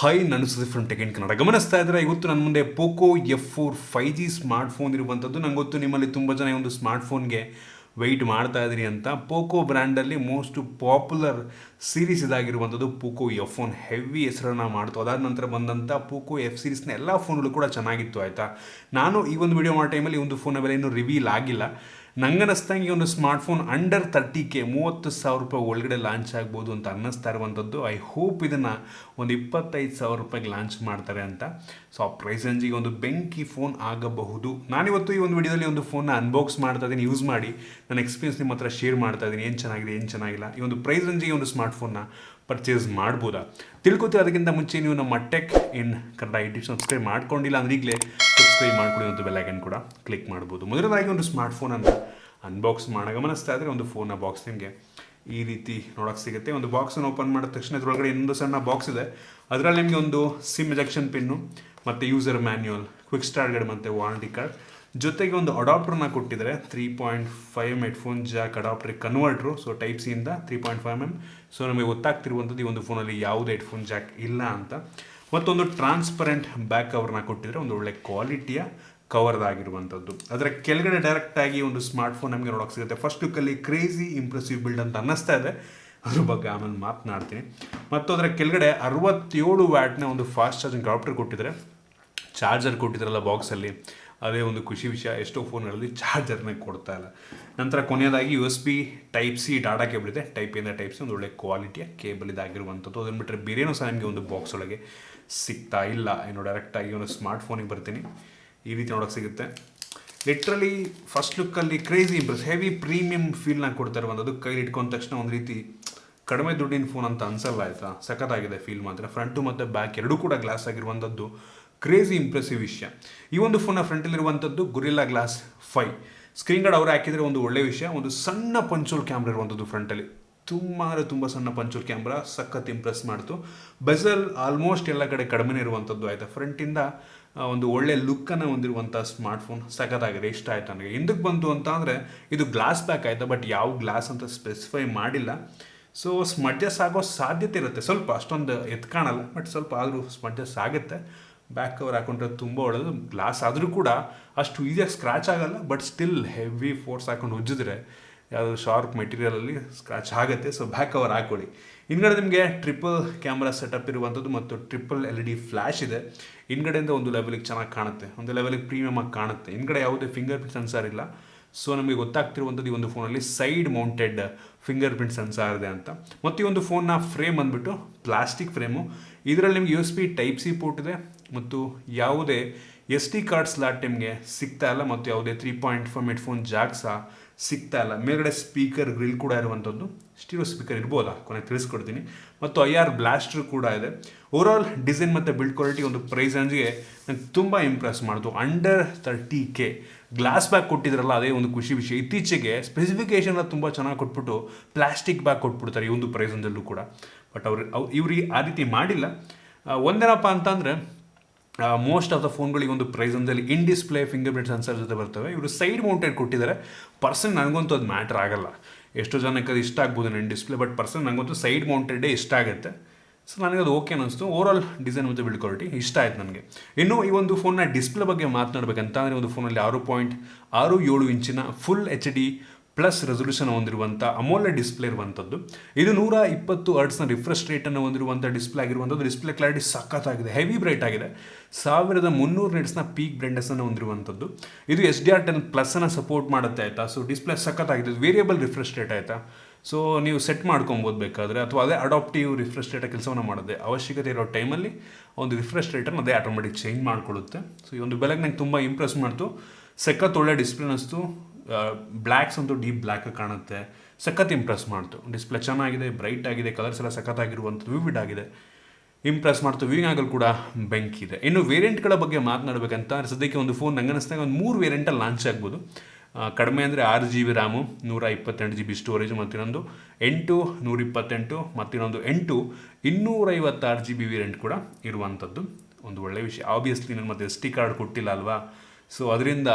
Hi, ನಾನು Sudeep from tech in Kannada. ಗಮನಿಸ್ತಾ ಇದ್ದರೆ ಇವತ್ತು ನನ್ನ ಮುಂದೆ ಪೋಕೋ F4 5G ಸ್ಮಾರ್ಟ್ಫೋನ್ ಇರುವಂಥದ್ದು. ನಂಗೆ ಗೊತ್ತು ನಿಮ್ಮಲ್ಲಿ ತುಂಬ ಜನ ಈ ಒಂದು ಸ್ಮಾರ್ಟ್ಫೋನ್ಗೆ ವೆಯ್ಟ್ ಮಾಡ್ತಾ ಇದ್ರಿ ಅಂತ. ಪೋಕೋ ಬ್ರ್ಯಾಂಡಲ್ಲಿ ಮೋಸ್ಟ್ ಪಾಪ್ಯುಲರ್ ಸೀರೀಸ್ ಇದಾಗಿರುವಂಥದ್ದು ಪೋಕೋ F1 ಹೆವಿ ಹೆಸರನ್ನು ಮಾಡ್ತು. ಅದಾದ ನಂತರ ಬಂದಂಥ ಪೋಕೋ F ಸೀರೀಸ್ನ ಎಲ್ಲ ಫೋನ್ಗಳು ಕೂಡ ಚೆನ್ನಾಗಿತ್ತು ಆಯಿತಾ. ನಾನು ಈ ಒಂದು ವಿಡಿಯೋ ಮಾಡೋ ಟೈಮಲ್ಲಿ ಈ ಒಂದು ಫೋನ್ನ ಬೆಲೆ ಇನ್ನೂ ರಿವೀಲ್ ಆಗಿಲ್ಲ. ನಂಗನ್ನಿಸ್ದಂಗೆ ಒಂದು ಸ್ಮಾರ್ಟ್ಫೋನ್ ಅಂಡರ್ 30K 30,000 ರೂಪಾಯಿ ಒಳಗಡೆ ಲಾಂಚ್ ಆಗ್ಬೋದು ಅಂತ ಅನ್ನಿಸ್ತಾ ಇರುವಂಥದ್ದು. ಐ ಹೋಪ್ ಇದನ್ನು ಒಂದು 25,000 ರೂಪಾಯಿಗೆ ಲಾಂಚ್ ಮಾಡ್ತಾರೆ ಅಂತ. ಸೊ ಆ ಪ್ರೈಸ್ ರೇಂಜಿಗೆ ಒಂದು ಬೆಂಕಿ ಫೋನ್ ಆಗಬಹುದು. ನಾನಿವತ್ತು ಈ ಒಂದು ವಿಡಿಯೋದಲ್ಲಿ ಒಂದು ಫೋನ್ನ ಅನ್ಬಾಕ್ಸ್ ಮಾಡ್ತಾ ಇದ್ದೀನಿ, ಯೂಸ್ ಮಾಡಿ ನನ್ನ ಎಕ್ಸ್ಪೀರಿಯನ್ಸ್ ನಿಮ್ಮ ಹತ್ರ ಶೇರ್ ಮಾಡ್ತಾ ಇದ್ದೀನಿ. ಏನು ಚೆನ್ನಾಗಿದೆ, ಏನು ಚೆನ್ನಾಗಿಲ್ಲ, ಈ ಒಂದು ಪ್ರೈಸ್ ರೇಂಜಿಗೆ ಒಂದು ಸ್ಮಾರ್ಟ್ಫೋನ್ನ ಪರ್ಚೇಸ್ ಮಾಡ್ಬೋದಾ ತಿಳ್ಕೊತೀವಿ. ಅದಕ್ಕಿಂತ ಮುಂಚೆ ನೀವು ನಮ್ಮ tech in Kannada YouTube subscribe ಮಾಡ್ಕೊಂಡಿಲ್ಲ ಅಂದ್ರೆ ಈಗಲೇ ಸಬ್ಸ್ಕ್ರೈಬ್ ಮಾಡ್ಕೊಳ್ಳಿ ಮತ್ತು ಬೆಲ್ ಐಕನ್ ಕೂಡ ಕ್ಲಿಕ್ ಮಾಡ್ಬೋದು. ಮೊದಲದಾಗಿ ಒಂದು ಸ್ಮಾರ್ಟ್ಫೋನನ್ನು ಅನ್ಬಾಕ್ಸ್ ಮಾಡಿ ಗಮನಿಸ್ತಾ ಇದ್ದರೆ ಒಂದು ಫೋನ್ನ ಬಾಕ್ಸ್ ನಿಮಗೆ ಈ ರೀತಿ ನೋಡೋಕ್ಕೆ ಸಿಗುತ್ತೆ. ಒಂದು ಬಾಕ್ಸನ್ನು ಓಪನ್ ಮಾಡಿದ ತಕ್ಷಣ ಇದರೊಳಗಡೆ ಇನ್ನೊಂದು ಸಣ್ಣ ಬಾಕ್ಸ್ ಇದೆ. ಅದರಲ್ಲಿ ನಿಮಗೆ ಒಂದು ಸಿಮ್ ಎಜೆಕ್ಷನ್ ಪಿನ್ನು ಮತ್ತು user manual, quick start guide ಮತ್ತು ವಾರಂಟಿ ಕಾರ್ಡ್, ಜೊತೆಗೆ ಒಂದು ಅಡಾಪ್ಟರ್ನ ಕೊಟ್ಟಿದ್ದಾರೆ. 3.5mm headphone jack adapter converter. So type ಸಿಯಿಂದ 3.5mm. ಸೊ ನಮಗೆ ಗೊತ್ತಾಗ್ತಿರುವಂಥದ್ದು ಈ ಒಂದು ಫೋನಲ್ಲಿ ಯಾವುದೇ ಹೆಡ್ಫೋನ್ ಜಾಕ್ ಇಲ್ಲ ಅಂತ. ಮತ್ತೊಂದು ಟ್ರಾನ್ಸ್ಪರೆಂಟ್ ಬ್ಯಾಕ್ ಕವರ್ನ ಕೊಟ್ಟಿದ್ದಾರೆ, ಒಂದು ಒಳ್ಳೆ ಕ್ವಾಲಿಟಿಯ ಕವರ್ದಾಗಿರುವಂಥದ್ದು. ಅದರ ಕೆಳಗಡೆ ಡೈರೆಕ್ಟಾಗಿ ಒಂದು ಸ್ಮಾರ್ಟ್ಫೋನ್ ನಮಗೆ ನೋಡೋಕೆ ಸಿಗುತ್ತೆ. ಫಸ್ಟ್ ಲುಕ್ಕಲ್ಲಿ ಕ್ರೇಜಿ ಇಂಪ್ರೆಸಿವ್ ಬಿಲ್ಡ್ ಅಂತ ಅನ್ನಿಸ್ತಾ ಇದೆ, ಅದ್ರ ಬಗ್ಗೆ ಆಮೇಲೆ ಮಾತನಾಡ್ತೀನಿ. ಮತ್ತು ಅದರ ಕೆಳಗಡೆ 67 ವ್ಯಾಟ್ನ ಒಂದು ಫಾಸ್ಟ್ ಚಾರ್ಜಿಂಗ್ ಅಡಾಪ್ಟರ್ ಕೊಟ್ಟಿದ್ದಾರೆ. ಚಾರ್ಜರ್ ಕೊಟ್ಟಿದ್ದಾರಲ್ಲ ಬಾಕ್ಸಲ್ಲಿ, ಅದೇ ಒಂದು ಖುಷಿ ವಿಷಯ. ಎಷ್ಟೋ ಫೋನ್ಗಳಲ್ಲಿ ಚಾರ್ಜರ್ನೇ ಕೊಡ್ತಾ ಇಲ್ಲ. ನಂತರ ಕೊನೆಯದಾಗಿ USB type C data cable ಇದೆ. ಟೈಪ್ ಇಂದ ಟೈಪ್ ಸಿ ಒಂದು ಒಳ್ಳೆ ಕ್ವಾಲಿಟಿಯ ಕೇಬಲ್ ಇದಾಗಿರುವಂಥದ್ದು. ಅದನ್ನು ಬಿಟ್ಟರೆ ಬೇರೇನೂ ಸಹ ನಿಮಗೆ ಒಂದು ಬಾಕ್ಸ್ ಒಳಗೆ ಸಿಗ್ತಾ ಇಲ್ಲ. ಏನು ಡೈರೆಕ್ಟಾಗಿ ಒಂದು ಸ್ಮಾರ್ಟ್ಫೋನಿಗೆ ಬರ್ತೀನಿ, ಈ ರೀತಿ ನೋಡೋಕೆ ಸಿಗುತ್ತೆ. ಲಿಟ್ರಲಿ ಫಸ್ಟ್ ಲುಕ್ಕಲ್ಲಿ ಕ್ರೇಜಿ ಇಂಪ್ರೆಸ್, ಹೆವಿ ಪ್ರೀಮಿಯಂ ಫೀಲ್ನ ಕೊಡ್ತಾ ಇರುವಂಥದ್ದು. ಕೈಲಿ ಇಟ್ಕೊಂಡ ತಕ್ಷಣ ಒಂದು ರೀತಿ ಕಡಿಮೆ ದುಡ್ಡಿನ ಫೋನ್ ಅಂತ ಅನ್ಸಲ್ಲ ಆಯಿತಾ. ಸಖತ್ತಾಗಿದೆ ಫೀಲ್ ಮಾತ್ರ. ಫ್ರಂಟು ಮತ್ತು ಬ್ಯಾಕ್ ಎರಡೂ ಕೂಡ ಗ್ಲಾಸ್ ಆಗಿರುವಂಥದ್ದು ಕ್ರೇಜಿ ಇಂಪ್ರೆಸಿವ್ ವಿಷಯ. ಈ ಒಂದು ಫೋನ್ನ ಫ್ರಂಟಲ್ಲಿರುವಂಥದ್ದು ಗುರಿಲ್ಲಾ ಗ್ಲಾಸ್ 5 ಸ್ಕ್ರೀನ್ ಗಾರ್ಡ್ ಅವರು ಹಾಕಿದರೆ ಒಂದು ಒಳ್ಳೆ ವಿಷಯ. ಒಂದು ಸಣ್ಣ ಪಂಚೋಲ್ ಕ್ಯಾಮ್ರಾ ಇರುವಂಥದ್ದು ಫ್ರಂಟಲ್ಲಿ, ತುಂಬ ಸಣ್ಣ ಪಂಚೋಲ್ ಕ್ಯಾಮ್ರಾ, ಸಖತ್ ಇಂಪ್ರೆಸ್ ಮಾಡ್ತು. ಬೆಸಲ್ ಆಲ್ಮೋಸ್ಟ್ ಎಲ್ಲ ಕಡೆ ಕಡಿಮೆ ಇರುವಂಥದ್ದು ಆಯಿತಾ. ಫ್ರಂಟಿಂದ ಒಂದು ಒಳ್ಳೆ ಲುಕ್ಕನ್ನು ಹೊಂದಿರುವಂಥ ಸ್ಮಾರ್ಟ್ಫೋನ್ ಸಖತ್ತಾಗಿದೆ, ಇಷ್ಟ ಆಯ್ತು ನನಗೆ. ಹಿಂದಕ್ಕೆ ಬಂತು ಅಂತ ಅಂದರೆ ಇದು ಗ್ಲಾಸ್ ಬ್ಯಾಕ್ ಆಯಿತಾ, ಬಟ್ ಯಾವ ಗ್ಲಾಸ್ ಅಂತ ಸ್ಪೆಸಿಫೈ ಮಾಡಿಲ್ಲ. ಸೊ ಸ್ಮಡ್ಜಸ್ ಆಗೋ ಸಾಧ್ಯತೆ ಇರುತ್ತೆ ಸ್ವಲ್ಪ, ಅಷ್ಟೊಂದು ಕಾಣಲ್ಲ, ಬಟ್ ಸ್ವಲ್ಪ ಆದರೂ ಸ್ಮಡ್ಜಸ್ ಆಗುತ್ತೆ. ಬ್ಯಾಕ್ ಕವರ್ ಹಾಕೊಂಡ್ರೆ ತುಂಬ ಒಳ್ಳೆಯದು. ಗ್ಲಾಸ್ ಆದರೂ ಕೂಡ ಅಷ್ಟು ಈಸಿಯಾಗಿ ಸ್ಕ್ರ್ಯಾಚ್ ಆಗಲ್ಲ, ಬಟ್ ಸ್ಟಿಲ್ ಹೆವಿ ಫೋರ್ಸ್ ಹಾಕೊಂಡು ಉಜ್ಜಿದ್ರೆ ಯಾವುದು ಶಾರ್ಪ್ ಮೆಟೀರಿಯಲಲ್ಲಿ ಸ್ಕ್ರ್ಯಾಚ್ ಆಗುತ್ತೆ. ಸೊ ಬ್ಯಾಕ್ ಕವರ್ ಹಾಕೊಳ್ಳಿ. ಹಿಂದ್ಗಡೆ ನಿಮಗೆ ಟ್ರಿಪಲ್ ಕ್ಯಾಮ್ರಾ ಸೆಟಪ್ ಇರುವಂಥದ್ದು ಮತ್ತು ಟ್ರಿಪಲ್ LED ಫ್ಲ್ಯಾಶ್ ಇದೆ. ಹಿಂದ್ಗಡೆಯಿಂದ ಒಂದು ಲೆವೆಲಿಗೆ ಚೆನ್ನಾಗಿ ಕಾಣುತ್ತೆ, ಒಂದು ಲೆವೆಲಿಗೆ ಪ್ರೀಮಿಯಮ್ ಆಗಿ ಕಾಣುತ್ತೆ. ಹಿಂದ್ಗಡೆ ಯಾವುದೇ ಫಿಂಗರ್ ಪ್ರಿಂಟ್ ಸೆನ್ಸಾರ್ ಇಲ್ಲ. ಸೊ ನಮಗೆ ಗೊತ್ತಾಗ್ತಿರುವಂಥದ್ದು ಈ ಒಂದು ಫೋನಲ್ಲಿ side mounted fingerprint sensor ಇದೆ ಅಂತ. ಮತ್ತು ಈ ಒಂದು ಫೋನ್ನ ಫ್ರೇಮ್ ಬಂದುಬಿಟ್ಟು ಪ್ಲಾಸ್ಟಿಕ್ ಫ್ರೇಮು. ಇದರಲ್ಲಿ ನಿಮಗೆ USB ಟೈಪ್ ಸಿ ಪೋರ್ಟ್ ಇದೆ ಮತ್ತು ಯಾವುದೇ SD ಕಾರ್ಡ್ ಸ್ಲಾಟ್ ನಿಮಗೆ ಸಿಗ್ತಾ ಇಲ್ಲ, ಮತ್ತು ಯಾವುದೇ 3.5mm ಹೆಡ್ಫೋನ್ ಜಾಕ್ ಸಹ ಸಿಗ್ತಾ ಇಲ್ಲ. ಮೇಲ್ಗಡೆ ಸ್ಪೀಕರ್ ಗ್ರಿಲ್ ಕೂಡ ಇರುವಂಥದ್ದು. ಸ್ಟೀರಿಯೋ ಸ್ಪೀಕರ್ ಇರ್ಬೋದಾ ಕೊನೆಗೆ ತಿಳಿಸ್ಕೊಡ್ತೀನಿ. ಮತ್ತು IR ಬ್ಲಾಸ್ಟರ್ ಕೂಡ ಇದೆ. ಓವರಾಲ್ ಡಿಸೈನ್ ಮತ್ತು ಬಿಲ್ಡ್ ಕ್ವಾಲಿಟಿ ಒಂದು ಪ್ರೈಸ್ ರೇಂಜ್ಗೆ ನಂಗೆ ತುಂಬ ಇಂಪ್ರೆಸ್ ಮಾಡ್ತು. ಅಂಡರ್ 30K ಗ್ಲಾಸ್ ಬ್ಯಾಗ್ ಕೊಟ್ಟಿದ್ರಲ್ಲ, ಅದೇ ಒಂದು ಖುಷಿ ವಿಷಯ. ಇತ್ತೀಚೆಗೆ ಸ್ಪೆಸಿಫಿಕೇಷನ್ ತುಂಬ ಚೆನ್ನಾಗಿ ಕೊಟ್ಬಿಟ್ಟು ಪ್ಲಾಸ್ಟಿಕ್ ಬ್ಯಾಗ್ ಕೊಟ್ಬಿಡ್ತಾರೆ ಈ ಒಂದು ಪ್ರೈಸ್ ರೇಂಜಲ್ಲೂ ಕೂಡ. ಬಟ್ ಇವ್ರಿಗೆ ಆ ರೀತಿ ಮಾಡಿಲ್ಲ. ಒಂದೇನಪ್ಪ ಅಂತಂದರೆ ಮೋಸ್ಟ್ ಆಫ್ ದ ಫೋನ್ಗಳಿಗೆ ಒಂದು ಪ್ರೈಸ್ ರೇಂಜಲ್ಲಿ ಇನ್ ಡಿಸ್ಪ್ಲೇ ಫಿಂಗರ್ ಪ್ರಿಂಟ್ ಸೆನ್ಸರ್ ಜೊತೆ ಬರ್ತವೆ. ಇವರು ಸೈಡ್ ಮೌಂಟೆಡ್ ಕೊಟ್ಟಿದ್ದಾರೆ. ಪರ್ಸನ್ ನನಗಂತೂ ಅದು ಮ್ಯಾಟ್ರ್ ಆಗಲ್ಲ, ಎಷ್ಟೋ ಜನಕ್ಕೆ ಅದು ಇಷ್ಟ ಆಗ್ಬೋದು ಇನ್ ಡಿಸ್ಪ್ಲೇ, ಬಟ್ ಪರ್ಸನ್ ನನಗಂತೂ ಸೈಡ್ ಮೌಂಟೆಡೇ ಇಷ್ಟ ಆಗುತ್ತೆ. ಸೊ ನನಗೆ ಅದು ಓಕೆ ಅನ್ನಿಸ್ತು. ಓವರಾಲ್ ಡಿಸೈನ್ ಮತ್ತು ಬಿಲ್ಡ್ ಕ್ವಾಲಿಟಿ ಇಷ್ಟ ಆಯ್ತು ನನಗೆ. ಇನ್ನು ಈ ಒಂದು ಫೋನ್ನ ಡಿಸ್ಪ್ಲೇ ಬಗ್ಗೆ ಮಾತನಾಡಬೇಕಂತ ಅಂದರೆ ಒಂದು ಫೋನಲ್ಲಿ 6.67 ಇಂಚಿನ ಫುಲ್ HD ಪ್ಲಸ್ ರೆಸೊಲ್ಯೂಷನ್ ಹೊಂದಿರುವಂಥ ಅಮೋಲೆಡ್ ಡಿಸ್ಪ್ಲೇ ಇರುವಂಥದ್ದು. ಇದು 120 ಹರ್ಟ್ಸ್ನ ರಿಫ್ರೆಶ್ ರೇಟನ್ನು ಹೊಂದಿರುವಂಥ ಡಿಸ್ಪ್ಲೇ ಆಗಿರುವಂಥದ್ದು. ಡಿಸ್ಪ್ಲೇ ಕ್ಲಾರಿಟಿ ಸಖತ್ತಾಗಿದೆ, ಹೆವಿ ಬ್ರೈಟ್ ಆಗಿದೆ. 1300 ನಿಟ್ಸ್ನ ಪೀಕ್ ಬ್ರೈಟ್ನೆಸ್ಸನ್ನು ಹೊಂದಿರುವಂಥದ್ದು. ಇದು SD870+ ಸಪೋರ್ಟ್ ಮಾಡುತ್ತೆ ಆಯಿತಾ. ಸೊ ಡಿಸ್ಪ್ಲೇ ಸಖತ್ತಾಗಿದೆ. ವೇರಿಯಬಲ್ ರಿಫ್ರೆಶ್ ರೇಟ್ ಆಯಿತಾ. ಸೊ ನೀವು ಸೆಟ್ ಮಾಡ್ಕೊಬೋದು ಬೇಕಾದರೆ, ಅಥವಾ ಅದೇ ಅಡಾಪ್ಟಿವ್ ರಿಫ್ರೆಶ್ ರೇಟ ಕೆಲಸವನ್ನು ಮಾಡುತ್ತೆ. ಅವಶ್ಯಕತೆ ಇರೋ ಟೈಮಲ್ಲಿ ಒಂದು ರಿಫ್ರೆಶ್ ರೇಟನ್ನು ಅದೇ ಆಟೋಮೆಟಿಕ್ ಚೇಂಜ್ ಮಾಡಿಕೊಳ್ಳುತ್ತೆ. ಸೊ ಈ ಒಂದು ಬೆಲೆಗೆ ನಂಗೆ ತುಂಬ ಇಂಪ್ರೆಸ್ ಮಾಡ್ತು. ಸಖತ್ ಒಳ್ಳೆ ಡಿಸ್ಪ್ಲೇ ಅನ್ನಿಸ್ತು. ಬ್ಲ್ಯಾಕ್ಸ್ ಅಂತೂ ಡೀಪ್ ಬ್ಲ್ಯಾಕ್ ಕಾಣುತ್ತೆ, ಸಖತ್ ಇಂಪ್ರೆಸ್ ಮಾಡ್ತು. ಡಿಸ್ಪ್ಲೇ ಚೆನ್ನಾಗಿದೆ, ಬ್ರೈಟ್ ಆಗಿದೆ, ಕಲರ್ಸ್ ಎಲ್ಲ ಸಖತ್ತಾಗಿರುವಂಥದ್ದು, ವಿವಿಡ್ ಆಗಿದೆ, ಇಂಪ್ರೆಸ್ ಮಾಡ್ತು. ವ್ಯೂಯಿಂಗ್ ಆಗಲ್ ಕೂಡ ಬೆಂಕಿದೆ. ಇನ್ನು ವೇರಿಯಂಟ್ಗಳ ಬಗ್ಗೆ ಮಾತನಾಡಬೇಕಂತ ಸದ್ಯಕ್ಕೆ ಒಂದು ಫೋನ್ ನಂಗೆ ಅನ್ನಿಸ್ದಾಗ ಒಂದು 3 ವೇರಿಯಂಟಲ್ಲಿ ಲಾಂಚ್ ಆಗ್ಬೋದು. ಕಡಿಮೆ ಅಂದರೆ 6GB ರ್ಯಾಮು, 128GB ಸ್ಟೋರೇಜು, ಮತ್ತಿನ್ನೊಂದು 8 128, ಮತ್ತಿನ್ನೊಂದು 8 256GB ವೇರಿಯಂಟ್ ಕೂಡ ಇರುವಂಥದ್ದು. ಒಂದು ಒಳ್ಳೆಯ ವಿಷಯ. ಆಬ್ವಿಯಸ್ಲಿ ನನ್ನ ಮತ್ತೆ SD ಕಾರ್ಡ್ ಕೊಟ್ಟಿಲ್ಲ ಅಲ್ವಾ, ಸೊ ಅದರಿಂದ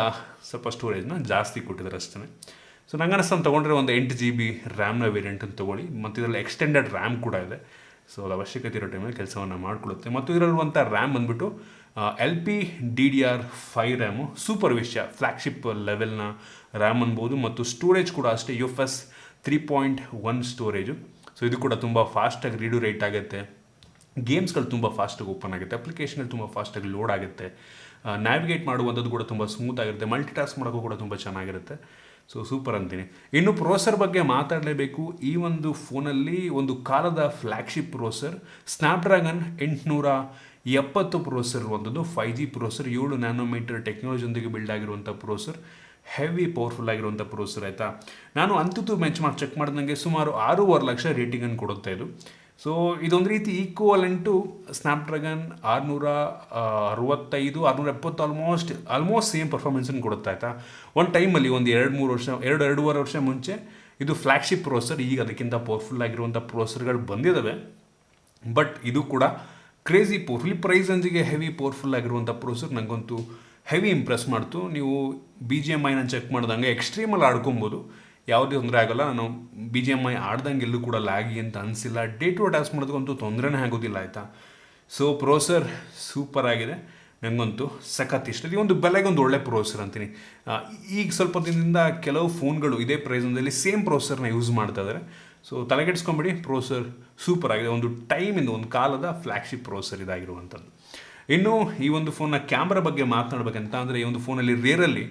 ಸ್ವಲ್ಪ ಸ್ಟೋರೇಜ್ನ ಜಾಸ್ತಿ ಕೊಟ್ಟಿದ್ದಾರೆ ಅಷ್ಟೇ. ಸೊ ನಂಗೆ ಅನ್ನಿಸ್ತಾನೆ ತೊಗೊಂಡ್ರೆ ಒಂದು 8GB ರ್ಯಾಮ್ನ ವೇರಿಯಂಟನ್ನು ತೊಗೊಳ್ಳಿ. ಮತ್ತು ಇದರಲ್ಲಿ ಎಕ್ಸ್ಟೆಂಡೆಡ್ ರ್ಯಾಮ್ ಕೂಡ ಇದೆ. ಸೊ ಅದು ಅವಶ್ಯಕತೆ ಇರೋ ಟೈಮಲ್ಲಿ ಕೆಲಸವನ್ನು ಮಾಡಿಕೊಳ್ಳುತ್ತೆ. ಮತ್ತು ಇದರಲ್ಲಿರುವಂಥ ರ್ಯಾಮ್ ಬಂದುಬಿಟ್ಟು LPDDR5 ರ್ಯಾಮು, ಸೂಪರ್ ವಿಷಯ, ಫ್ಲ್ಯಾಗ್ಶಿಪ್ ಲೆವೆಲ್ನ ರ್ಯಾಮ್ ಅನ್ಬೋದು. ಮತ್ತು ಸ್ಟೋರೇಜ್ ಕೂಡ ಅಷ್ಟೇ UFS 3.1 ಸ್ಟೋರೇಜು. ಸೊ ಇದು ಕೂಡ ತುಂಬ ಫಾಸ್ಟಾಗಿ ರೀಡು ರೇಟ್ ಆಗುತ್ತೆ, ಗೇಮ್ಸ್ಗಳು ತುಂಬ ಫಾಸ್ಟಾಗಿ ಓಪನ್ ಆಗುತ್ತೆ, ಅಪ್ಲಿಕೇಶನ್ಗಳು ತುಂಬ ಫಾಸ್ಟಾಗಿ ಲೋಡ್ ಆಗುತ್ತೆ, ನ್ಯಾವಿಗೇಟ್ ಮಾಡುವಂಥದ್ದು ಕೂಡ ತುಂಬ ಸ್ಮೂತ್ ಆಗಿರುತ್ತೆ, ಮಲ್ಟಿ ಟಾಸ್ಕ್ ಮಾಡೋಕ್ಕೂ ಕೂಡ ತುಂಬ ಚೆನ್ನಾಗಿರುತ್ತೆ. ಸೊ ಸೂಪರ್ ಅಂತೀನಿ. ಇನ್ನು ಪ್ರೋಸರ್ ಬಗ್ಗೆ ಮಾತಾಡಲೇಬೇಕು. ಈ ಒಂದು ಫೋನಲ್ಲಿ ಒಂದು ಕಾಲದ ಫ್ಲ್ಯಾಗ್ಶಿಪ್ ಪ್ರೋಸರ್ ಸ್ನ್ಯಾಪ್ಡ್ರ್ಯಾಗನ್ 870 ಪ್ರೋಸರ್ ಇರುವಂಥದ್ದು, 5G ಪ್ರೋಸರ್, 7 ನ್ಯಾನೋಮೀಟರ್ ಟೆಕ್ನಾಲಜಿಯೊಂದಿಗೆ ಬಿಲ್ಡ್ ಆಗಿರುವಂಥ ಪ್ರೋಸರ್, ಹೆವಿ ಪವರ್ಫುಲ್ ಆಗಿರುವಂಥ ಪ್ರೋಸರ್ ಆಯಿತಾ. ನಾನು ಅಂತೂ ಬೆಂಚ್ ಮಾರ್ಕ್ ಚೆಕ್ ಮಾಡಿದಂಗೆ ಸುಮಾರು 6.5 ಲಕ್ಷ ರೇಟಿಂಗನ್ನು ಕೊಡುತ್ತೆ ಇದು. ಸೊ ಇದೊಂದು ರೀತಿ ಈಕ್ವಲೆಂಟು ಸ್ನ್ಯಾಪ್ಡ್ರ್ಯಾಗನ್ 665 670 ಆಲ್ಮೋಸ್ಟ್ ಸೇಮ್ ಪರ್ಫಾರ್ಮೆನ್ಸನ್ನು ಕೊಡುತ್ತೆ ಆಯಿತಾ. ಒಂದು ಟೈಮಲ್ಲಿ ಒಂದು 2-3 ವರ್ಷ, 2-2.5 ವರ್ಷ ಮುಂಚೆ ಇದು ಫ್ಲ್ಯಾಗ್ಶಿಪ್ ಪ್ರೋಸರ್, ಈಗ ಅದಕ್ಕಿಂತ ಪವರ್ಫುಲ್ ಆಗಿರುವಂಥ ಪ್ರೋಸರ್ಗಳು ಬಂದಿದ್ದಾವೆ. ಬಟ್ ಇದು ಕೂಡ ಕ್ರೇಜಿ ಪವರ್ಫುಲ್, ಪ್ರೈಸ್ ರೇಂಜಿಗೆ ಹೆವಿ ಪವರ್ಫುಲ್ ಆಗಿರುವಂಥ ಪ್ರೋಸರ್ ನನಗಂತೂ ಹೆವಿ ಇಂಪ್ರೆಸ್ ಮಾಡ್ತು. ನೀವು BGMI ಚೆಕ್ ಮಾಡ್ದಂಗೆ ಎಕ್ಸ್ಟ್ರೀಮಲ್ಲಿ ಆಡ್ಕೊಬೋದು, ಯಾವುದೇ ತೊಂದರೆ ಆಗೋಲ್ಲ. ನಾನು BGMI ಆಡ್ದಂಗೆ ಎಲ್ಲೂ ಕೂಡ ಲ್ಯಾಗಿ ಅಂತ ಅನಿಸಿಲ್ಲ. ಡೇ ಟು ಟಾಸ್ಕ್ ಮಾಡೋದಕ್ಕಂತೂ ತೊಂದರೆನೇ ಆಗೋದಿಲ್ಲ ಆಯಿತಾ. ಸೊ ಪ್ರೋಸರ್ ಸೂಪರ್ ಆಗಿದೆ, ನನಗಂತೂ ಸಖತ್ ಇಷ್ಟ. ಈ ಒಂದು ಬೆಲೆಗೆ ಒಂದು ಒಳ್ಳೆ ಪ್ರೋಸರ್ ಅಂತೀನಿ. ಈಗ ಸ್ವಲ್ಪ ದಿನದಿಂದ ಕೆಲವು ಫೋನ್ಗಳು ಇದೇ ಪ್ರೈಸಲ್ಲಿ ಸೇಮ್ ಪ್ರೋಸರ್ನ ಯೂಸ್ ಮಾಡ್ತಾ ಇದ್ದಾರೆ. ಸೊ ತಲೆಗೆಡ್ಸ್ಕೊಂಬಿಡಿ, ಪ್ರೋಸರ್ ಸೂಪರ್ ಆಗಿದೆ, ಒಂದು ಟೈಮಿಂದ ಒಂದು ಕಾಲದ ಫ್ಲ್ಯಾಗ್ಶಿಪ್ ಪ್ರೋಸರ್ ಇದಾಗಿರುವಂಥದ್ದು. ಇನ್ನು ಈ ಒಂದು ಫೋನ್ನ ಕ್ಯಾಮ್ರಾ ಬಗ್ಗೆ ಮಾತನಾಡಬೇಕಂತ ಅಂದರೆ, ಈ ಒಂದು ಫೋನಲ್ಲಿ ರೇರಲ್ಲಿ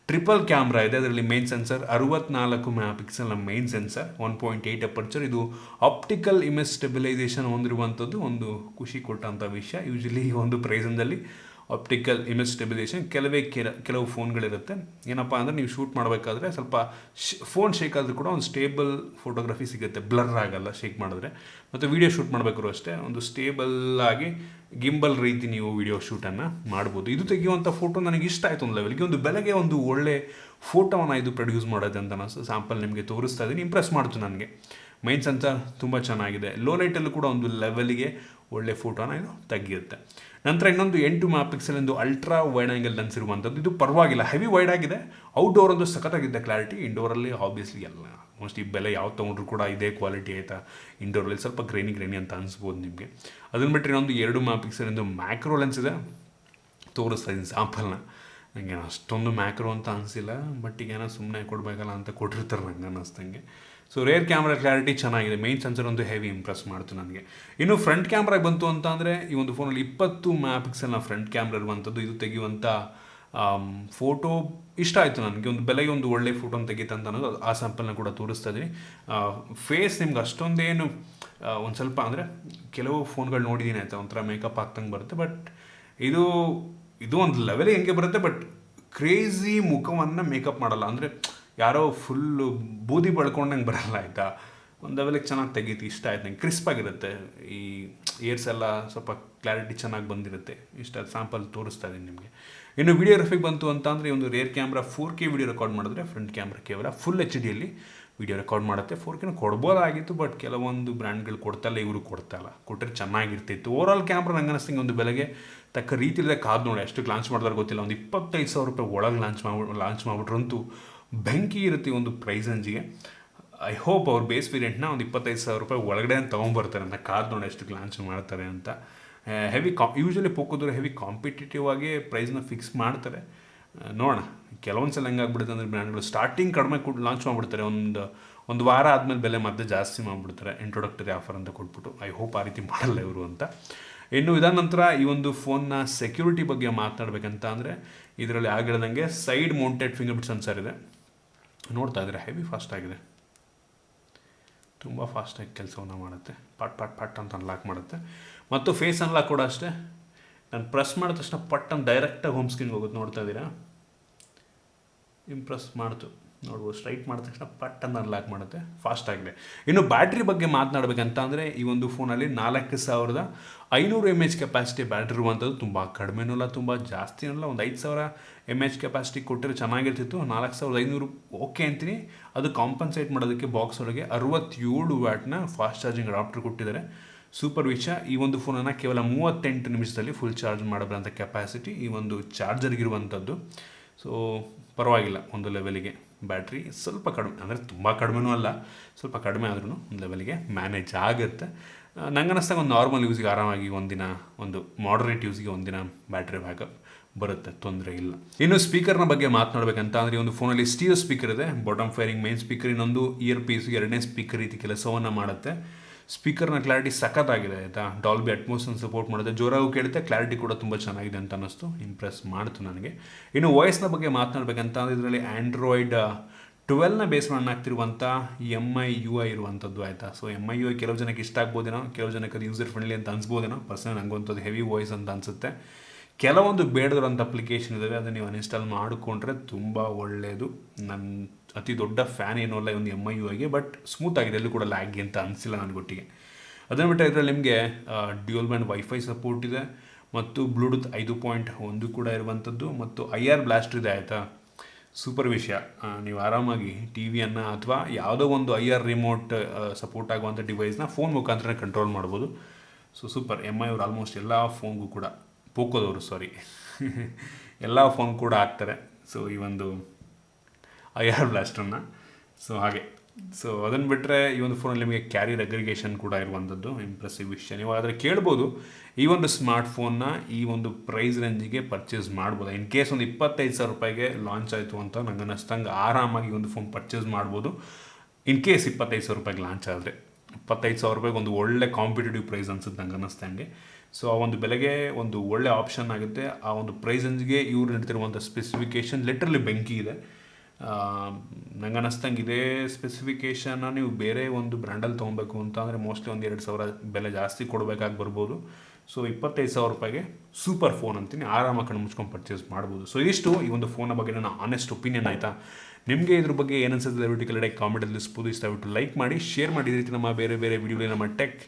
ಟ್ರಿಪಲ್ ಕ್ಯಾಮ್ರಾ ಇದೆ. ಅದರಲ್ಲಿ ಮೇನ್ ಸೆನ್ಸರ್ 64 ಮೆಗಾ ಪಿಕ್ಸೆಲ್ನ ಮೇನ್ ಸೆನ್ಸರ್, 1.8 ಅಪರ್ಚರ್. ಇದು ಆಪ್ಟಿಕಲ್ ಇಮೇಜ್ ಸ್ಟೆಬಿಲೈಸೇಷನ್ ಹೊಂದಿರುವಂಥದ್ದು ಒಂದು ಖುಷಿ ಕೊಟ್ಟಂಥ ವಿಷಯ. ಯೂಶಲಿ ಈ ಒಂದು ಪ್ರೈಸಲ್ಲಿ ಆಪ್ಟಿಕಲ್ ಇಮೇಜ್ ಸ್ಟೆಬಿಲೈಸೇಷನ್ ಕೆಲವು ಫೋನ್ಗಳಿರುತ್ತೆ. ಏನಪ್ಪ ಅಂದರೆ ನೀವು ಶೂಟ್ ಮಾಡಬೇಕಾದ್ರೆ ಸ್ವಲ್ಪ ಫೋನ್ ಶೇಕ್ ಆದರೂ ಕೂಡ ಒಂದು ಸ್ಟೇಬಲ್ ಫೋಟೋಗ್ರಫಿ ಸಿಗುತ್ತೆ, ಬ್ಲರ್ ಆಗಲ್ಲ ಶೇಕ್ ಮಾಡಿದ್ರೆ. ಮತ್ತು ವೀಡಿಯೋ ಶೂಟ್ ಮಾಡಬೇಕಾದ್ರೂ ಅಷ್ಟೇ ಒಂದು ಸ್ಟೇಬಲ್ ಆಗಿ ಗಿಂಬಲ್ ರೀತಿ ನೀವು ವಿಡಿಯೋ ಶೂಟನ್ನು ಮಾಡ್ಬೋದು. ಇದು ತೆಗೆಯುವಂಥ ಫೋಟೋ ನನಗೆ ಇಷ್ಟ ಆಯಿತು ಒಂದು ಲೆವೆಲ್ಗೆ. ಒಂದು ಬೆಲೆಗೆ ಒಂದು ಒಳ್ಳೆ ಫೋಟೋವನ್ನು ಇದು ಪ್ರೊಡ್ಯೂಸ್ ಮಾಡೋದು ಅಂತ ನಾನು ಸ್ಯಾಂಪಲ್ ನಿಮಗೆ ತೋರಿಸ್ತಾ ಇದ್ದೀನಿ. ಇಂಪ್ರೆಸ್ ಮಾಡ್ತು ನನಗೆ. ಮೈನ್ ಸೆನ್ಸರ್ ತುಂಬ ಚೆನ್ನಾಗಿದೆ, ಲೋ ಲೈಟಲ್ಲೂ ಕೂಡ ಒಂದು ಲೆವೆಲ್ಗೆ ಒಳ್ಳೆ ಫೋಟೋನ ಇದು ತೆಗೆಯುತ್ತೆ. ನಂತರ ಇನ್ನೊಂದು 8 ಮೆಗಾ ಪಿಕ್ಸೆಲ್ ಎಂದು ಅಲ್ಟ್ರಾ ವೈಡ್ ಆ್ಯಂಗಲ್ ಲೆನ್ಸ್ ಇರುವಂಥದ್ದು. ಇದು ಪರವಾಗಿಲ್ಲ, ಹೆವಿ ವೈಡ್ ಆಗಿದೆ. ಔಟ್ಡೋರ್ ಒಂದು ಸಖತ್ತಾಗಿದೆ ಕ್ಲಾರಿಟಿ. ಇಂಡೋರಲ್ಲಿ ಆಬ್ವಿಯಸ್ಲಿ ಎಲ್ಲ ಮೋಸ್ಟ್ ಈ ಬೆಲೆ ಯಾವ ತೊಗೊಂಡ್ರು ಕೂಡ ಇದೇ ಕ್ವಾಲಿಟಿ ಆಯಿತಾ. ಇಂಡೋರಲ್ಲಿ ಸ್ವಲ್ಪ ಗ್ರೇನಿ ಅಂತ ಅನಿಸ್ಬೋದು ನಿಮಗೆ. ಅದನ್ನು ಬಿಟ್ಟರೆ ಇನ್ನೊಂದು 2 ಮೆಗಾ ಪಿಕ್ಸೆಲ್ ಎಂದು ಮ್ಯಾಕ್ರೋ ಲೆನ್ಸ್ ಇದೆ, ತೋರಿಸ್ತಾ ಇದ್ದೀನಿ ಸ್ಯಾಂಪಲ್ನ. ನನಗೆ ಅಷ್ಟೊಂದು ಮ್ಯಾಕ್ರೋ ಅಂತ ಅನಿಸಿಲ್ಲ, ಬಟ್ ಈಗೇನೋ ಸುಮ್ಮನೆ ಕೊಡಬೇಕಲ್ಲ ಅಂತ ಕೊಟ್ಟಿರ್ತಾರೆ ನಂಗೆ ಅನ್ನಿಸ್ದಂಗೆ. ಸೊ ರೇರ್ ಕ್ಯಾಮ್ರಾ ಕ್ಲಾರಿಟಿ ಚೆನ್ನಾಗಿದೆ, ಮೇನ್ ಸೆನ್ಸರ್ ಒಂದು ಹೆವಿ ಇಂಪ್ರೆಸ್ ಮಾಡ್ತು ನನಗೆ. ಇನ್ನು ಫ್ರಂಟ್ ಕ್ಯಾಮ್ರಾಗೆ ಬಂತು ಅಂತ ಅಂದರೆ, ಈ ಒಂದು ಫೋನಲ್ಲಿ 20 ಮೆಗಾ ಪಿಕ್ಸೆಲ್ನ ಫ್ರಂಟ್ ಕ್ಯಾಮ್ರಾ ಇರುವಂಥದ್ದು. ಇದು ತೆಗೆಯುವಂಥ ಫೋಟೋ ಇಷ್ಟ ಆಯಿತು ನನಗೆ. ಒಂದು ಬೆಲೆಗೆ ಒಂದು ಒಳ್ಳೆ ಫೋಟೋನ ತೆಗೀತ ಅಂತ ಅನ್ನೋದು ಆ ಸ್ಯಾಂಪಲ್ನ ಕೂಡ ತೋರಿಸ್ತಾ ಇದ್ದೀನಿ. ಫೇಸ್ ನಿಮ್ಗೆ ಅಷ್ಟೊಂದೇನು ಒಂದು ಸ್ವಲ್ಪ ಅಂದರೆ ಕೆಲವು ಫೋನ್ಗಳು ನೋಡಿದ್ದೀನಿ ಆಯಿತಾ, ಒಂಥರ ಮೇಕಪ್ ಹಾಕ್ತಂಗೆ ಬರುತ್ತೆ. ಬಟ್ ಇದು ಒಂದು ಲೆವೆಲಿಗೆ ಹೆಂಗೆ ಬರುತ್ತೆ, ಬಟ್ ಕ್ರೇಜಿ ಮುಖವನ್ನು ಮೇಕಪ್ ಮಾಡಲ್ಲ. ಅಂದರೆ ಯಾರೋ ಫುಲ್ಲು ಬೂದಿ ಬಳ್ಕೊಂಡಂಗೆ ಬರಲ್ಲ ಆಯಿತಾ. ಒಂದು ಲೆವೆಲಿಗೆ ಚೆನ್ನಾಗಿ ತೆಗೀತಿ, ಇಷ್ಟ ಆಯ್ತು ನಂಗೆ. ಕ್ರಿಸ್ಪಾಗಿರುತ್ತೆ, ಈ ಏರ್ಸ್ ಎಲ್ಲ ಸ್ವಲ್ಪ ಕ್ಲಾರಿಟಿ ಚೆನ್ನಾಗಿ ಬಂದಿರುತ್ತೆ. ಇಷ್ಟ ಸ್ಯಾಂಪಲ್ ತೋರಿಸ್ತಾ ಇದ್ದೀನಿ ನಿಮಗೆ. ಇನ್ನು ವಿಡಿಯೋಗ್ರಫಿಗೆ ಬಂತು ಅಂತ ಅಂದರೆ, ಈ ಒಂದು rare camera 4K video record ಮಾಡಿದ್ರೆ, ಫ್ರಂಟ್ ಕ್ಯಾಮ್ರಾ ಕೇವಲ ಫುಲ್ HDಯಲ್ಲಿ ವಿಡಿಯೋ ರೆಕಾರ್ಡ್ ಮಾಡುತ್ತೆ. 4K ಕೊಡ್ಬೋದಾಗಿತ್ತು, ಬಟ್ ಕೆಲವೊಂದು ಬ್ರ್ಯಾಂಡ್ಗಳು ಕೊಡ್ತಾಯಿಲ್ಲ, ಇವರು ಕೊಡ್ತಾಯಿಲ್ಲ. ಕೊಟ್ಟರೆ ಚೆನ್ನಾಗಿರ್ತಿತ್ತು. ಓವರಾಲ್ ಕ್ಯಾಮ್ರಾ ನಂಗೆ ಅನ್ನಿಸ್ದಂಗೆ ಒಂದು ಬೆಲೆಗೆ ತಕ್ಕ ರೀತಿಯಿಲ್ಲದೆ ಕಾದು ನೋಡಿ. ಎಷ್ಟು ಲಾಂಚ್ ಮಾಡಿದ್ರೆ ಗೊತ್ತಿಲ್ಲ, ಒಂದು 25,000 ರೂಪಾಯಿ ಒಳಗೆ ಲಾಂಚ್ ಮಾಡಿಬಿಟ್ರಂತೂ ಬೆಂಕಿ ಇರುತ್ತೆ ಒಂದು ಪ್ರೈಸ್ ರೇಂಜಿಗೆ. ಐ ಹೋಪ್ ಅವ್ರ ಬೇಸ್ ವೇರಿಯಂಟ್ನ ಒಂದು 25,000 ರೂಪಾಯಿ ಒಳಗಡೆ ತೊಗೊಂಬರ್ತಾರೆ ಅಂತ ಕಾದು ನೋಡಿ ಎಷ್ಟು ಲಾಂಚ್ ಮಾಡ್ತಾರೆ ಅಂತ. ಹೆವಿ ಯೂಶ್ವಲಿ ಪೋಕೋದವರು ಹೆವಿ ಕಾಂಪಿಟೇಟಿವ್ ಆಗಿ ಪ್ರೈಸ್ನ ಫಿಕ್ಸ್ ಮಾಡ್ತಾರೆ. ನೋಡೋಣ, ಕೆಲವೊಂದು ಸಲ ಹೆಂಗಾಗ್ಬಿಡುತ್ತೆ ಅಂದರೆ ಬ್ರ್ಯಾಂಡ್ಗಳು ಸ್ಟಾರ್ಟಿಂಗ್ ಕಡಿಮೆ ಲಾಂಚ್ ಮಾಡಿಬಿಡ್ತಾರೆ, ಒಂದು ವಾರ ಆದಮೇಲೆ ಬೆಲೆ ಮತ್ತೆ ಜಾಸ್ತಿ ಮಾಡಿಬಿಡ್ತಾರೆ, ಇಂಟ್ರೊಡಕ್ಟರಿ ಆಫರ್ ಅಂತ ಕೊಟ್ಬಿಟ್ಟು. ಐ ಹೋಪ್ ಆ ರೀತಿ ಮಾಡಲ್ಲ ಇವರು ಅಂತ. ಇನ್ನು ಇದಾದ ನಂತರ ಈ ಒಂದು ಫೋನ್ನ ಸೆಕ್ಯೂರಿಟಿ ಬಗ್ಗೆ ಮಾತನಾಡಬೇಕಂತ ಅಂದರೆ, ಇದರಲ್ಲಿ ಆಗಿರೋದಂಗೆ side mounted fingerprint sensor ಇದೆ. ನೋಡ್ತಾ ಇದ್ದಾರೆ, ಹೆವಿ ಫಾಸ್ಟ್ ಆಗಿದೆ, ತುಂಬ ಫಾಸ್ಟಾಗಿ ಕೆಲಸವನ್ನು ಮಾಡುತ್ತೆ. ಪಟ್ ಅಂತ ಅನ್ಲಾಕ್ ಮಾಡುತ್ತೆ. ಮತ್ತು ಫೇಸ್ ಅನ್ಲಾಕ್ ಕೂಡ ಅಷ್ಟೇ, ನಾನು ಪ್ರೆಸ್ ಮಾಡಿದ ತಕ್ಷಣ ಪಟ್ ಅಂತ ಡೈರೆಕ್ಟಾಗಿ ಹೋಮ್ ಸ್ಕ್ರೀನ್ಗೆ ಹೋಗುತ್ತೆ. ನೋಡ್ತಾ ಇದ್ದೀರಾ, ಇಂಪ್ರೆಸ್ ಮಾಡ್ತು ನೋಡ್ಬೋದು. ಸ್ಟ್ರೈಟ್ ಮಾಡಿದ ತಕ್ಷಣ ಪಟ್ ಅಂತ ಅನ್ಲಾಕ್ ಮಾಡುತ್ತೆ, ಫಾಸ್ಟಾಗಿದೆ. ಇನ್ನು ಬ್ಯಾಟ್ರಿ ಬಗ್ಗೆ ಮಾತನಾಡಬೇಕಂತ ಅಂದರೆ, ಈ ಒಂದು ಫೋನಲ್ಲಿ 4500 mAh ಕೆಪಾಸಿಟಿ ಬ್ಯಾಟ್ರಿ ಇರುವಂಥದ್ದು. ತುಂಬ ಕಡಿಮೆನೂ ಅಲ್ಲ, ತುಂಬ ಜಾಸ್ತಿನೂ ಅಲ್ಲ. ಒಂದು 5000 mAh ಕೆಪಾಸಿಟಿ ಕೊಟ್ಟರೆ ಚೆನ್ನಾಗಿರ್ತಿತ್ತು. 4500 ಓಕೆ ಅಂತೀನಿ. ಅದು ಕಾಂಪನ್ಸೇಟ್ ಮಾಡೋದಕ್ಕೆ ಬಾಕ್ಸ್ ಒಳಗೆ 67 ವ್ಯಾಟ್ನ ಫಾಸ್ಟ್ ಚಾರ್ಜಿಂಗ್ ಅಡಾಪ್ಟರ್ ಕೊಟ್ಟಿದ್ದಾರೆ. ಸೂಪರ್ ವಿಷಯ. ಈ ಒಂದು ಫೋನನ್ನು ಕೇವಲ 38 ನಿಮಿಷದಲ್ಲಿ ಫುಲ್ ಚಾರ್ಜ್ ಮಾಡಬಲ್ಲಂಥ ಕೆಪಾಸಿಟಿ ಈ ಒಂದು ಚಾರ್ಜರ್ಗಿರುವಂಥದ್ದು. ಸೊ ಪರವಾಗಿಲ್ಲ, ಒಂದು ಲೆವೆಲಿಗೆ ಬ್ಯಾಟ್ರಿ ಸ್ವಲ್ಪ ಕಡಿಮೆ, ಅಂದರೆ ತುಂಬ ಕಡಿಮೆನೂ ಅಲ್ಲ, ಸ್ವಲ್ಪ ಕಡಿಮೆ ಆದ್ರೂ ಒಂದು ಲೆವೆಲಿಗೆ ಮ್ಯಾನೇಜ್ ಆಗುತ್ತೆ. ನಂಗನ್ನಿಸ್ದಾಗ ಒಂದು ನಾರ್ಮಲ್ ಯೂಸಿಗೆ ಆರಾಮಾಗಿ ಒಂದಿನ, ಒಂದು ಮಾಡರೇಟ್ ಯೂಸಿಗೆ ಒಂದಿನ ಬ್ಯಾಟ್ರಿ ಬ್ಯಾಕಪ್ ಬರುತ್ತೆ, ತೊಂದರೆ ಇಲ್ಲ. ಇನ್ನು ಸ್ಪೀಕರ್ನ ಬಗ್ಗೆ ಮಾತನಾಡಬೇಕಂತ ಅಂದರೆ ಒಂದು ಫೋನಲ್ಲಿ ಸ್ಟೀರಿಯೋ ಸ್ಪೀಕರ್ ಇದೆ, ಬಾಟಮ್ ಫೈರಿಂಗ್ ಮೇನ್ ಸ್ಪೀಕರ್, ಇನ್ನೊಂದು ಇಯರ್ ಪೀಸ್, ಎರಡನೇ ಸ್ಪೀಕರ್ ರೀತಿ ಕೆಲಸವನ್ನು ಮಾಡುತ್ತೆ. ಸ್ಪೀಕರ್ನ ಕ್ಲಾರಿಟಿ ಸಖತ್ತಾಗಿದೆ ಆಯಿತಾ, ಡಾಲ್ಬಿ ಅಟ್ಮೋಸ್ನ ಸಪೋರ್ಟ್ ಮಾಡುತ್ತೆ, ಜೋರಾಗೂ ಕೇಳುತ್ತೆ, ಕ್ಲಾರಿಟಿ ಕೂಡ ತುಂಬ ಚೆನ್ನಾಗಿದೆ ಅಂತ ಅನ್ನಿಸ್ತು, ಇಂಪ್ರೆಸ್ ಮಾಡ್ತು ನನಗೆ. ಇನ್ನು ವಾಯ್ಸ್ನ ಬಗ್ಗೆ ಮಾತನಾಡಬೇಕಂತ ಅಂದರೆ ಇದರಲ್ಲಿ ಆ್ಯಂಡ್ರಾಯ್ಡ್ 12ನ ಬೇಸ್ ಮಾಡಾಗ್ತಿರುವಂಥ MIUI ಇರುವಂಥದ್ದು ಆಯಿತಾ. ಸೊ MIUI ಕೆಲವು ಜನಕ್ಕೆ ಇಷ್ಟ ಆಗ್ಬೋದೇನೋ, ಕೆಲವು ಜನಕ್ಕೆ ಅದು ಯೂಸರ್ ಫ್ರೆಂಡ್ಲಿ ಅಂತ ಅನ್ಸ್ಬೋದೇನೋ. ಪರ್ಸನಲ್ ನನಗಂಥದ್ದು ಹೆವಿ ವಾಯ್ಸ್ ಅಂತ ಅನಿಸುತ್ತೆ. ಕೆಲವೊಂದು ಬೇಡದಿರೋಂಥ ಅಪ್ಲಿಕೇಶನ್ ಇದ್ದಾವೆ, ಅದನ್ನು ನೀವು ಅನ್ಇನ್ಸ್ಟಾಲ್ ಮಾಡಿಕೊಂಡ್ರೆ ತುಂಬ ಒಳ್ಳೆಯದು. ನನ್ನ ಅತಿ ದೊಡ್ಡ ಫ್ಯಾನ್ ಏನೂ ಅಲ್ಲ ಈ ಒಂದು MIUIಗೆ, ಬಟ್ ಸ್ಮೂತ್ ಆಗಿದೆ, ಎಲ್ಲೂ ಕೂಡ ಲ್ಯಾಗಿ ಅಂತ ಅನಿಸಿಲ್ಲ ನನಗೊಟ್ಟಿಗೆ. ಅದನ್ನು ಬಿಟ್ಟರೆ ಇದರಲ್ಲಿ ನಿಮಗೆ ಡ್ಯೂಯಲ್ ಬ್ಯಾಂಡ್ ವೈಫೈ ಸಪೋರ್ಟ್ ಇದೆ ಮತ್ತು ಬ್ಲೂಟೂತ್ 5.1 ಕೂಡ ಇರುವಂಥದ್ದು ಮತ್ತು IR ಬ್ಲಾಸ್ಟರ್ ಇದೆ ಆಯಿತಾ. ಸೂಪರ್ ವಿಷಯ. ನೀವು ಆರಾಮಾಗಿ ಟಿ ವಿಯನ್ನು ಅಥವಾ ಯಾವುದೋ ಒಂದು IR ರಿಮೋಟ್ ಸಪೋರ್ಟ್ ಆಗುವಂಥ ಡಿವೈಸ್ನ ಫೋನ್ ಮುಖಾಂತರ ಕಂಟ್ರೋಲ್ ಮಾಡ್ಬೋದು. So super. MI ಅವರು ಆಲ್ಮೋಸ್ಟ್ ಎಲ್ಲ ಫೋನ್ಗೂ ಕೂಡ, ಪೋಕೋದವರು ಎಲ್ಲ ಫೋನ್ ಕೂಡ ಹಾಕ್ತಾರೆ ಸೊ ಈ ಒಂದು IR ಬ್ಲಾಸ್ಟರ್ನ. ಸೊ ಹಾಗೆ, ಸೊ ಅದನ್ನು ಬಿಟ್ಟರೆ ಈ ಒಂದು ಫೋನಲ್ಲಿ ನಿಮಗೆ ಕ್ಯಾರಿಯರ್ ಅಗ್ರಿಗೇಷನ್ ಕೂಡ ಇರುವಂಥದ್ದು ಇಂಪ್ರೆಸಿವ್ ವಿಷಯ. ನೀವು ಆದರೆ ಕೇಳ್ಬೋದು ಈ ಒಂದು ಸ್ಮಾರ್ಟ್ಫೋನ್ನ ಈ ಒಂದು ಪ್ರೈಸ್ ರೇಂಜಿಗೆ ಪರ್ಚೇಸ್ ಮಾಡ್ಬೋದು. ಇನ್ ಕೇಸ್ ಒಂದು 25,000 ರೂಪಾಯಿಗೆ ಲಾಂಚ್ ಆಯಿತು ಅಂತ ನಂಗೆ ಅನ್ನಿಸ್ತಂಗೆ ಆರಾಮಾಗಿ ಒಂದು ಫೋನ್ ಪರ್ಚೇಸ್ ಮಾಡ್ಬೋದು. ಇನ್ ಕೇಸ್ 25,000 ರೂಪಾಯಿಗೆ ಲಾಂಚ್ ಆದರೆ 25,000 ರೂಪಾಯಿಗೆ ಒಂದು ಒಳ್ಳೆ ಕಾಂಪಿಟೇಟಿವ್ ಪ್ರೈಸ್ ಅನ್ಸುತ್ತೆ ನಂಗೆ ಅನ್ನಿಸ್ತಂಗೆ. ಸೊ ಆ ಒಂದು ಬೆಲೆಗೆ ಒಂದು ಒಳ್ಳೆ ಆಪ್ಷನ್ ಆಗುತ್ತೆ. ಆ ಒಂದು ಪ್ರೈಸ್ ರೇಂಜ್ಗೆ ಇವ್ರು ನೀಡ್ತಿರುವಂಥ ಸ್ಪೆಸಿಫಿಕೇಷನ್ ಲಿಟ್ರಲಿ ಬೆಂಕಿ ಇದೆ. ನಂಗೆ ಅನ್ನಿಸ್ತಂಗೆ ಇದೇ ಸ್ಪೆಸಿಫಿಕೇಷನ್ನ ನೀವು ಬೇರೆ ಒಂದು ಬ್ರ್ಯಾಂಡಲ್ಲಿ ತೊಗೊಬೇಕು ಅಂತ ಅಂದರೆ ಮೋಸ್ಟ್ಲಿ ಒಂದು 2,000 ಬೆಲೆ ಜಾಸ್ತಿ ಕೊಡಬೇಕಾಗಿ ಬರ್ಬೋದು. ಸೊ 25,000 ರೂಪಾಯಿಗೆ ಸೂಪರ್ ಫೋನ್ ಅಂತೀನಿ, ಆರಾಮಾಗಿ ಕಣ್ಣು ಮುಚ್ಕೊಂಡು ಪರ್ಚೇಸ್ ಮಾಡ್ಬೋದು. ಸೊ ಇದಿಷ್ಟು ಈ ಒಂದು ಫೋನ್ನ ಬಗ್ಗೆ ನನ್ನ ಆನೆಸ್ಟ್ ಒಪಿನಿಯನ್ ಆಯಿತಾ. ನಿಮಗೆ ಇದ್ರ ಬಗ್ಗೆ ಏನು ಅನ್ಸುತ್ತೆ ದಯವಿಟ್ಟು ಕೆಳಗಡೆ ಕಾಮೆಂಟಲ್ಲಿ ತಿಳಿಸ್ಬೋದು. ಇಷ್ಟ ದಯವಿಟ್ಟು ಲೈಕ್ ಮಾಡಿ, ಶೇರ್ ಮಾಡಿ. ಈ ರೀತಿ ನಮ್ಮ ಬೇರೆ ಬೇರೆ ವಿಡಿಯೋಲಿ ನಮ್ಮ tech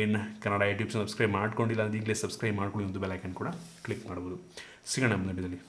in Kannada YouTube subscribe ಮಾಡ್ಕೊಂಡಿಲ್ಲ ಅಂದರೆ ಈಗಲೇ ಸಬ್ಸ್ಕ್ರೈಬ್ ಮಾಡ್ಕೊಳ್ಳಿ, ಒಂದು ಬೆಲ್ ಐಕನ್ ಕೂಡ ಕ್ಲಿಕ್ ಮಾಡ್ಬೋದು. ಸಿಗೋಣ ಮುಂದಿನ ವಿಡಿಯೋದಲ್ಲಿ.